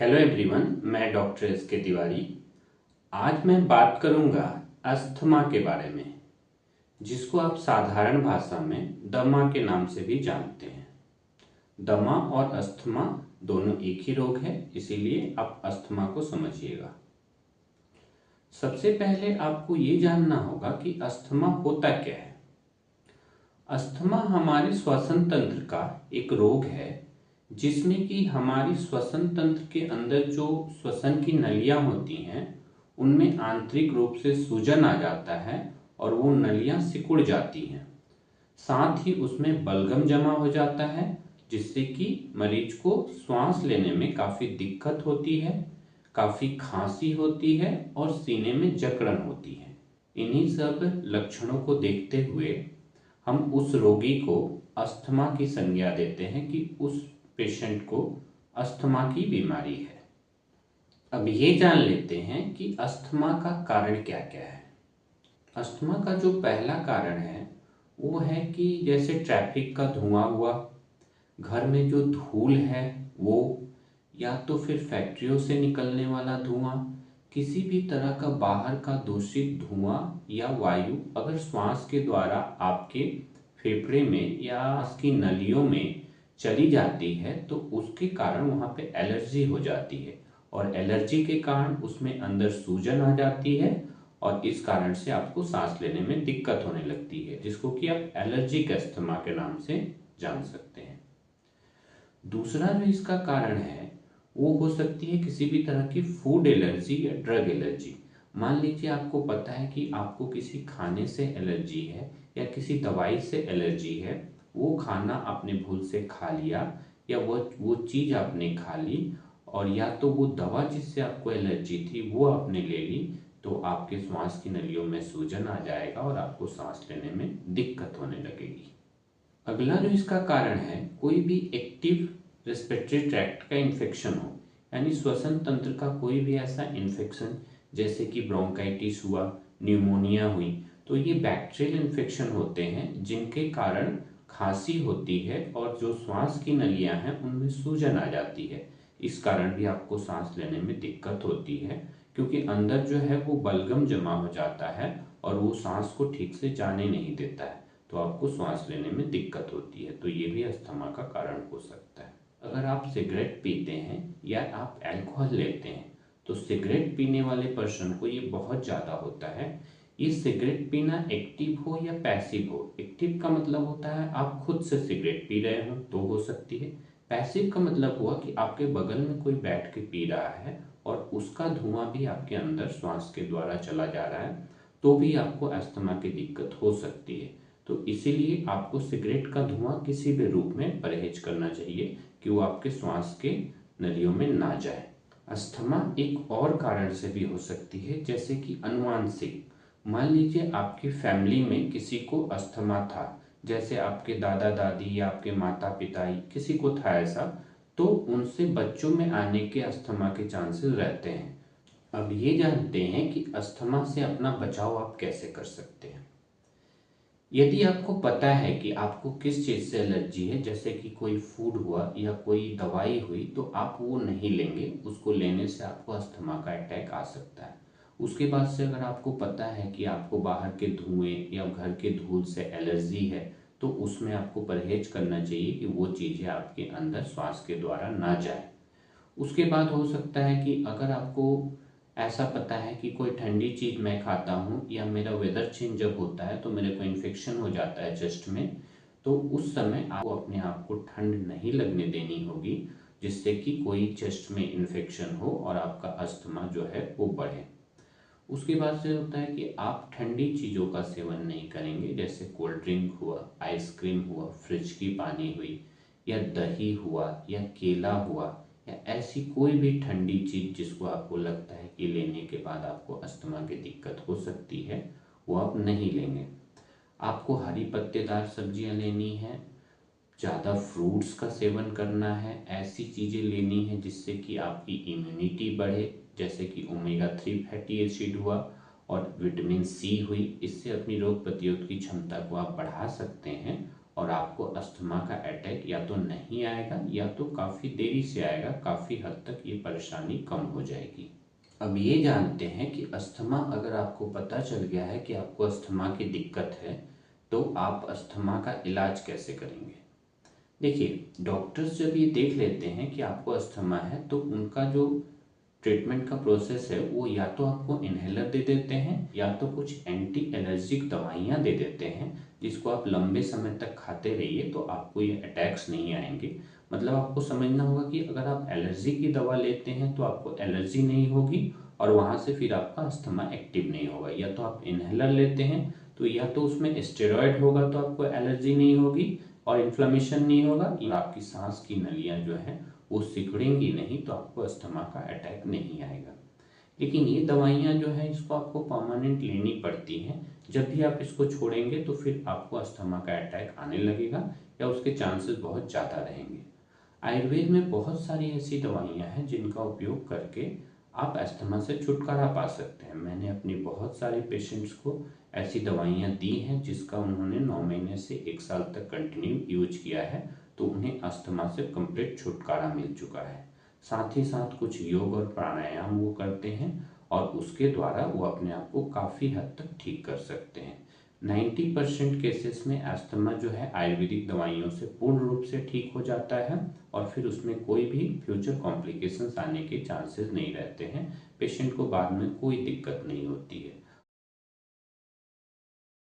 Hello everyone, मैं doctor S के तिवारी। आज मैं बात करूंगा अस्थमा के बारे में, जिसको आप साधारण भाषा में दमा के नाम से भी जानते हैं। दमा और अस्थमा दोनों एक ही रोग है, इसीलिए आप अस्थमा को समझिएगा। सबसे पहले आपको ये जानना होगा कि अस्थमा होता क्या है। अस्थमा हमारे श्वसन तंत्र का एक रोग है, जिसमें कि हमारी श्वसन तंत्र के अंदर जो श्वसन की नलियां होती हैं उनमें आंतरिक रूप से सूजन आ जाता है और वो नलियां सिकुड़ जाती हैं। साथ ही उसमें बलगम जमा हो जाता है, जिससे कि मरीज को श्वास लेने में काफ़ी दिक्कत होती है, काफ़ी खांसी होती है और सीने में जकड़न होती है। इन्हीं सब लक्षणों को देखते हुए हम उस रोगी को अस्थमा की संज्ञा देते हैं कि उस पेशेंट को अस्थमा की बीमारी है। अब ये जान लेते हैं कि अस्थमा का कारण क्या क्या है। अस्थमा का जो पहला कारण है वो है कि जैसे ट्रैफिक का धुआं हुआ, घर में जो धूल है वो, या तो फिर फैक्ट्रियों से निकलने वाला धुआं, किसी भी तरह का बाहर का दूषित धुआं या वायु अगर श्वास के द्वारा आपके फेफड़े में या श्वास की नलियों में चली जाती है तो उसके कारण वहाँ पे एलर्जी हो जाती है, और एलर्जी के कारण उसमें अंदर सूजन आ जाती है और इस कारण से आपको सांस लेने में दिक्कत होने लगती है, जिसको कि आप एलर्जिक अस्थमा के नाम से जान सकते हैं। दूसरा जो इसका कारण है वो हो सकती है किसी भी तरह की फूड एलर्जी या ड्रग एलर्जी। मान लीजिए आपको पता है कि आपको किसी खाने से एलर्जी है या किसी दवाई से एलर्जी है, वो खाना आपने भूल से खा लिया या वो चीज़ आपने खा ली, और या तो वो दवा जिससे आपको एलर्जी थी वो आपने ले ली, तो आपके श्वास की नलियों में सूजन आ जाएगा और आपको सांस लेने में दिक्कत होने लगेगी। अगला जो इसका कारण है, कोई भी एक्टिव रेस्पिरेटरी ट्रैक्ट का इन्फेक्शन हो, यानी श्वसन तंत्र का कोई भी ऐसा इन्फेक्शन, जैसे कि ब्रोंकाइटिस हुआ, न्यूमोनिया हुई, तो ये बैक्टीरियल इन्फेक्शन होते हैं जिनके कारण खांसी होती है और जो श्वास की नलियां हैं उनमें सूजन आ जाती है। इस कारण भी आपको सांस लेने में दिक्कत होती है, क्योंकि अंदर जो है वो बलगम जमा हो जाता है और वो सांस को ठीक से जाने नहीं देता है, तो आपको सांस लेने में दिक्कत होती है। तो ये भी अस्थमा का कारण हो सकता है। अगर आप सिगरेट पीते हैं या आप अल्कोहल लेते हैं तो सिगरेट पीने वाले पर्सन को ये बहुत ज़्यादा होता है। ये सिगरेट पीना एक्टिव हो या पैसिव हो। एक्टिव का मतलब होता है आप खुद से सिगरेट पी रहे हो तो हो सकती है। पैसिव का मतलब हुआ कि आपके बगल में कोई बैठ के पी रहा है और उसका धुआं भी आपके अंदर श्वास के द्वारा चला जा रहा है, तो भी आपको अस्थमा की दिक्कत हो सकती है। तो इसीलिए आपको सिगरेट का धुआं किसी भी रूप में परहेज करना चाहिए कि वो आपके श्वास के नलियों में ना जाए। अस्थमा एक और कारण से भी हो सकती है, जैसे कि अनुवांशिक। मान लीजिए आपकी फैमिली में किसी को अस्थमा था, जैसे आपके दादा दादी या आपके माता पिता किसी को था ऐसा, तो उनसे बच्चों में आने के अस्थमा के चांसेस रहते हैं। अब ये जानते हैं कि अस्थमा से अपना बचाव आप कैसे कर सकते हैं। यदि आपको पता है कि आपको किस चीज़ से एलर्जी है, जैसे कि कोई फूड हुआ या कोई दवाई हुई, तो आप वो नहीं लेंगे। उसको लेने से आपको अस्थमा का अटैक आ सकता है। उसके बाद से अगर आपको पता है कि आपको बाहर के धुएं या घर के धूल से एलर्जी है, तो उसमें आपको परहेज करना चाहिए कि वो चीज़ें आपके अंदर श्वास के द्वारा ना जाए। उसके बाद हो सकता है कि अगर आपको ऐसा पता है कि कोई ठंडी चीज़ मैं खाता हूँ या मेरा वेदर चेंज जब होता है तो मेरे को इन्फेक्शन हो जाता है चेस्ट में, तो उस समय आपको अपने आप को ठंड नहीं लगने देनी होगी, जिससे कि कोई चेस्ट में इन्फेक्शन हो और आपका अस्थमा जो है वो बढ़े। उसके बाद से होता है कि आप ठंडी चीज़ों का सेवन नहीं करेंगे, जैसे कोल्ड ड्रिंक हुआ, आइसक्रीम हुआ, फ्रिज की पानी हुई, या दही हुआ, या केला हुआ, या ऐसी कोई भी ठंडी चीज़ जिसको आपको लगता है कि लेने के बाद आपको अस्थमा की दिक्कत हो सकती है, वो आप नहीं लेंगे। आपको हरी पत्तेदार सब्जियां लेनी है, ज़्यादा फ्रूट्स का सेवन करना है, ऐसी चीज़ें लेनी है जिससे कि आपकी इम्यूनिटी बढ़े, जैसे कि ओमेगा 3 फैटी एसिड हुआ और विटामिन सी हुई। इससे अपनी रोग प्रतिरोध की क्षमता को आप बढ़ा सकते हैं और आपको अस्थमा का अटैक या तो नहीं आएगा या तो काफ़ी देरी से आएगा, काफ़ी हद तक ये परेशानी कम हो जाएगी। अब ये जानते हैं कि अस्थमा, अगर आपको पता चल गया है कि आपको अस्थमा की दिक्कत है तो आप अस्थमा का इलाज कैसे करेंगे। देखिए, डॉक्टर्स जब ये देख लेते हैं कि आपको अस्थमा है तो उनका जो ट्रीटमेंट का प्रोसेस है वो या तो आपको इन्हेलर दे देते हैं या तो कुछ एंटी एलर्जिक दवाइयाँ दे देते हैं जिसको आप लंबे समय तक खाते रहिए तो आपको ये अटैक्स नहीं आएंगे। मतलब आपको समझना होगा कि अगर आप एलर्जी की दवा लेते हैं तो आपको एलर्जी नहीं होगी और वहाँ से फिर आपका अस्थमा एक्टिव नहीं होगा। या तो आप इन्हेलर लेते हैं तो या तो उसमें स्टेरॉयड होगा तो आपको एलर्जी नहीं होगी और इन्फ्लेमेशन नहीं होगा, या आपकी सांस की नलियाँ जो हैं वो सिकुड़ेंगी नहीं तो आपको अस्थमा का अटैक नहीं आएगा। लेकिन ये दवाइयाँ जो है इसको आपको परमानेंट लेनी पड़ती हैं। जब भी आप इसको छोड़ेंगे तो फिर आपको अस्थमा का अटैक आने लगेगा या उसके चांसेस बहुत ज़्यादा रहेंगे। आयुर्वेद में बहुत सारी ऐसी दवाइयाँ हैं जिनका उपयोग करके आप अस्थमा से छुटकारा पा सकते हैं। मैंने अपनी बहुत सारे पेशेंट्स को ऐसी दवाइयाँ दी हैं जिसका उन्होंने 9 महीने से 1 साल तक कंटिन्यू यूज किया है तो उन्हें अस्थमा से कंप्लीट छुटकारा मिल चुका है। साथ ही साथ कुछ योग और प्राणायाम वो करते हैं और उसके द्वारा वो अपने आप को काफ़ी हद तक ठीक कर सकते हैं। 90% केसेस में अस्थमा जो है आयुर्वेदिक दवाइयों से पूर्ण रूप से ठीक हो जाता है और फिर उसमें कोई भी फ्यूचर कॉम्प्लिकेशंस आने के चांसेस नहीं रहते हैं। पेशेंट को बाद में कोई दिक्कत नहीं होती है।